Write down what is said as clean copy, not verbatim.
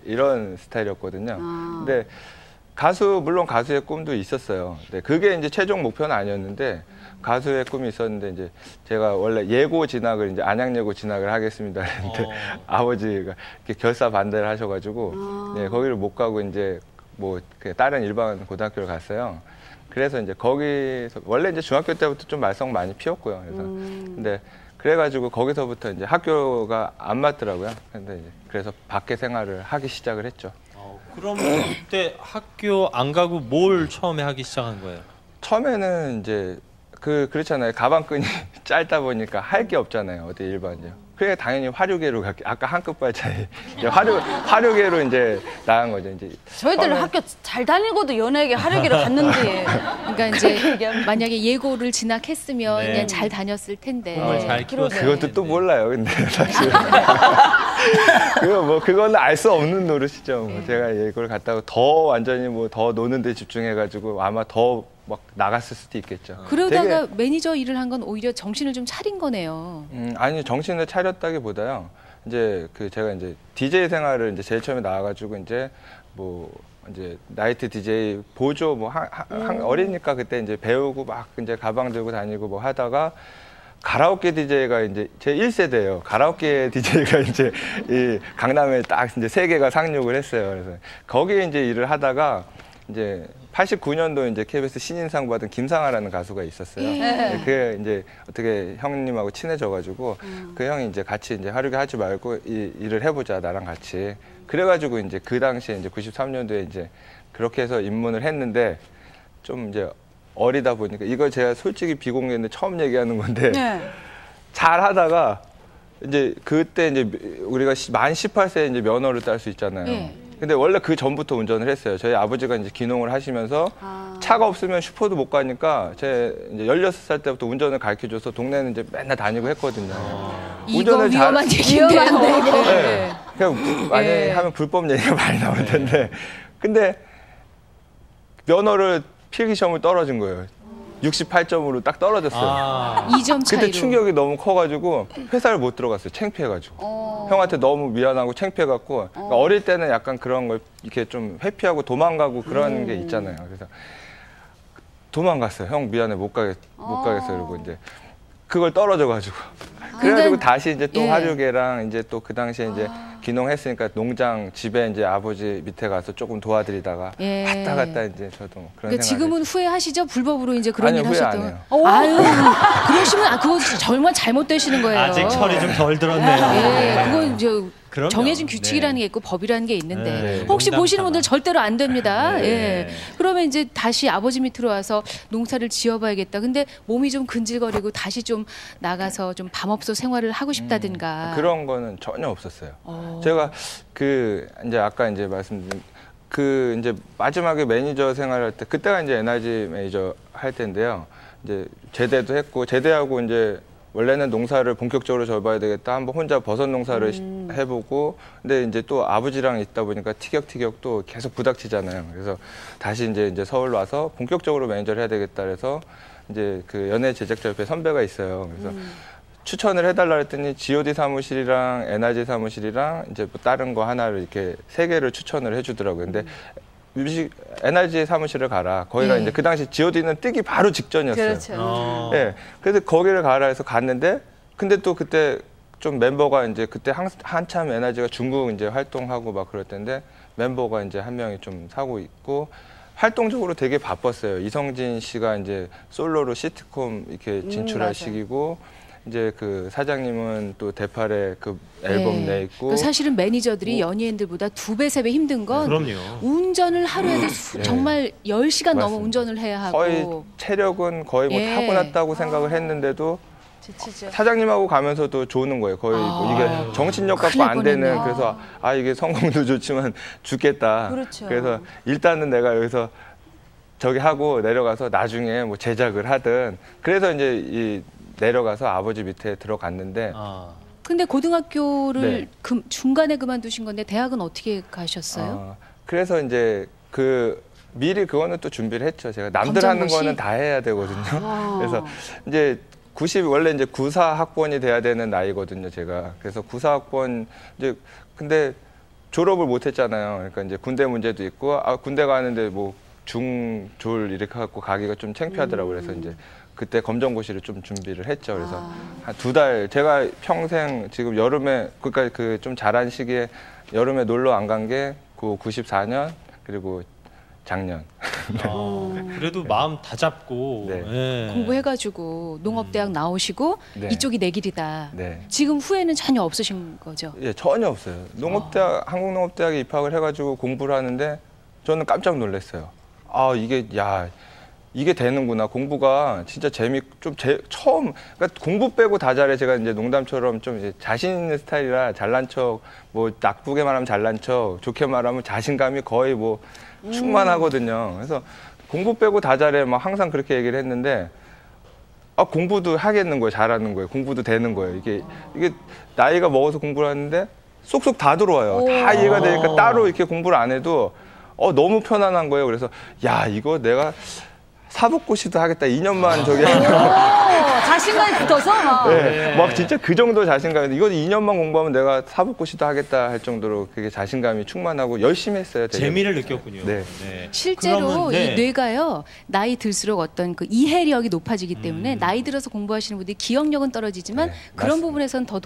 이런 스타일이었거든요. 근데 물론 가수의 꿈도 있었어요. 네, 그게 이제 최종 목표는 아니었는데 가수의 꿈이 있었는데 이제 제가 원래 예고 진학을 이제 안양예고 진학을 하겠습니다 했는데 아버지가 이렇게 결사 반대를 하셔가지고 네, 거기를 못 가고 이제 뭐 다른 일반 고등학교를 갔어요. 그래서 이제 거기서 원래 이제 중학교 때부터 좀 말썽 많이 피웠고요. 그래서 근데 그래가지고 거기서부터 이제 학교가 안 맞더라고요. 근데 이제 그래서 밖에 생활을 하기 시작을 했죠. 그럼 그때 학교 안 가고 뭘 처음에 하기 시작한 거예요? 처음에는 이제 그렇잖아요. 가방끈이 짧다 보니까 할 게 없잖아요. 어디 일반이요. 그래 당연히 화류계로 갈게. 아까 한 끗발 차이. 화류계로 이제 나간 거죠. 이제 저희들은 학교 잘 다니고도 연예계 화류계로 갔는데. 그러니까 이제 만약에 예고를 진학했으면 네. 그냥 잘 다녔을 텐데. 꿈을 잘 키웠어요. 그것도 또 몰라요. 근데 사실 그거는 알 수 없는 노릇이죠. 뭐 제가 예고를 갔다고 더 완전히 뭐 더 노는 데 집중해가지고 아마 더 막 나갔을 수도 있겠죠. 그러다가 매니저 일을 한 건 오히려 정신을 좀 차린 거네요. 아니 정신을 차렸다기보다요. 이제 제가 이제 DJ 생활을 이제 제일 처음에 나와가지고 이제 뭐 이제 나이트 DJ 보조 뭐 어리니까 그때 이제 배우고 막 이제 가방 들고 다니고 뭐 하다가 가라오케 DJ가 이제 제 1세대예요. 가라오케 DJ가 이제 이 강남에 딱 이제 3개가 상륙을 했어요. 그래서 거기에 이제 일을 하다가 이제 89년도 이제 KBS 신인상 받은 김상아라는 가수가 있었어요. 네, 그 이제 어떻게 형님하고 친해져가지고 그 형이 이제 같이 이제 하루게 하지 말고 일을 해보자 나랑 같이. 그래가지고 이제 그 당시에 이제 93년도에 이제 그렇게 해서 입문을 했는데 좀 이제 어리다 보니까 이거 제가 솔직히 비공개인데 처음 얘기하는 건데 잘 하다가 이제 그때 이제 우리가 만 18세에 이제 면허를 딸 수 있잖아요. 근데 원래 그 전부터 운전을 했어요. 저희 아버지가 이제 기농을 하시면서 차가 없으면 슈퍼도 못 가니까 제 이제 16살 때부터 운전을 가르쳐줘서 동네는 이제 맨날 다니고 했거든요. 이거 위험한 얘기인데요. 네. 그냥 만약에 하면 불법 얘기가 많이 나올 텐데 근데 면허를 필기 시험을 떨어진 거예요. 68점으로 딱 떨어졌어요. 2점 차이로. 그때 충격이 너무 커가지고 회사를 못 들어갔어요. 창피해가지고. 형한테 너무 미안하고 창피해갖고 그러니까 어릴 때는 약간 그런 걸 이렇게 좀 회피하고 도망가고 그런 게 있잖아요. 그래서 도망갔어요. 형 미안해 못 가겠어 이러고 이제 그걸 떨어져가지고. 그래가지고 다시 이제 또 화류계랑 이제 또 그 당시에 이제 귀농했으니까 농장 집에 이제 아버지 밑에 가서 조금 도와드리다가 왔다 갔다 이제 저도 그런 그러니까 생각을 지금은 후회하시죠? 불법으로 이제 그런 아니요, 일 후회 하셨던. 안 해요. 아유, 그러시면 그거 정말 잘못되시는 거예요. 아직 철이 좀 덜 들었네요. 그건 이제 그럼요. 정해진 규칙이라는 게 있고 법이라는 게 있는데 네, 혹시 농담 보시는 분들 삼아. 절대로 안 됩니다. 네. 그러면 이제 다시 아버지 밑으로 와서 농사를 지어봐야겠다. 근데 몸이 좀 근질거리고 다시 좀 나가서 좀 밤업소 생활을 하고 싶다든가. 그런 거는 전혀 없었어요. 제가 이제 아까 이제 말씀드린 이제 마지막에 매니저 생활할 때 그때가 이제 NRG 매니저 할 때인데요. 이제 제대도 했고 제대하고 이제 원래는 농사를 본격적으로 접어야 되겠다. 한번 혼자 버섯 농사를 해보고 근데 이제 또 아버지랑 있다 보니까 티격태격 또 계속 부닥치잖아요. 그래서 다시 이제 서울 와서 본격적으로 매니저를 해야 되겠다 그래서 이제 그 연예 제작자 옆에 선배가 있어요. 그래서 추천을 해달라 했더니 G.O.D 사무실이랑 NRG 사무실이랑 이제 뭐 다른 거 하나를 이렇게 3개를 추천을 해주더라고요. 근데 NRG 사무실을 가라. 거기가 이제 그 당시 G.O.D는 뜨기 바로 직전이었어요. 그렇죠. 네, 그래서 거기를 가라 해서 갔는데 근데 또 그때 좀 멤버가 이제 그때 한참 NRG가 중국 이제 활동하고 막 그럴 텐데 멤버가 이제 한 명이 좀 사고 있고 활동적으로 되게 바빴어요. 이성진 씨가 이제 솔로로 시트콤 이렇게 진출할 시기고 이제 그 사장님은 또 대팔에 그 앨범 내 있고 사실은 매니저들이 연예인들보다 2배, 3배 힘든 건 그럼요. 운전을 하루에도 정말 10시간 넘어 맞습니다. 운전을 해야 하고 거의 체력은 거의 뭐 타고났다고 생각을 했는데도 지치죠. 사장님하고 가면서도 좋는 거예요. 거의 뭐 이게 정신력 갖고 안 되는 뻔했네. 그래서 이게 성공도 좋지만 죽겠다. 그렇죠. 그래서 일단은 내가 여기서 저기 하고 내려가서 나중에 뭐 제작을 하든 그래서 이제 내려가서 아버지 밑에 들어갔는데 근데 고등학교를 네. 중간에 그만두신 건데 대학은 어떻게 가셨어요? 그래서 이제 미리 그거는 또 준비를 했죠. 제가 남들 하는 검정고시? 거는 다 해야 되거든요. 그래서 이제 원래 이제 94학번이 돼야 되는 나이거든요, 제가. 그래서 94학번 근데 졸업을 못했잖아요. 그러니까 이제 군대 문제도 있고 군대 가는데 뭐 중졸 이렇게 갖고 가기가 좀 창피하더라고요. 그래서 이제 그때 검정고시를 좀 준비를 했죠. 그래서 한 2달 제가 평생 지금 여름에 그러니까 그 좀 잘한 시기에 여름에 놀러 안 간 게 그 94년 그리고 작년. 그래도 마음 다 잡고 네. 예. 공부해가지고 농업대학 나오시고 네. 이쪽이 내 길이다. 네. 지금 후회는 전혀 없으신 거죠? 예, 전혀 없어요. 농업대학 한국농업대학에 입학을 해가지고 공부를 하는데 저는 깜짝 놀랐어요. 이게 되는구나. 공부가 진짜 처음 그러니까 공부 빼고 다 잘해. 제가 이제 농담처럼 좀 이제 자신 있는 스타일이라 잘난 척, 뭐 나쁘게 말하면 잘난 척, 좋게 말하면 자신감이 거의 뭐 충만하거든요. 그래서 공부 빼고 다 잘해. 막 항상 그렇게 얘기를 했는데 공부도 하겠는 거예요. 잘하는 거예요. 공부도 되는 거예요. 이게 나이가 먹어서 공부를 하는데 쏙쏙 다 들어와요. 다 이해가 되니까 따로 이렇게 공부를 안 해도 너무 편안한 거예요. 그래서 이거 내가 사법고시도 하겠다. 2년만 저기 자신감이 붙어서 막. 네, 막 진짜 그 정도 자신감인데 이거 2년만 공부하면 내가 사법고시도 하겠다 할 정도로 그게 자신감이 충만하고 열심히 했어요. 되게. 재미를 느꼈군요. 네. 네. 실제로 그러면, 네. 이 뇌가요 나이 들수록 어떤 그 이해력이 높아지기 때문에 나이 들어서 공부하시는 분들이 기억력은 떨어지지만 네, 그런 맞습니다. 부분에서는 더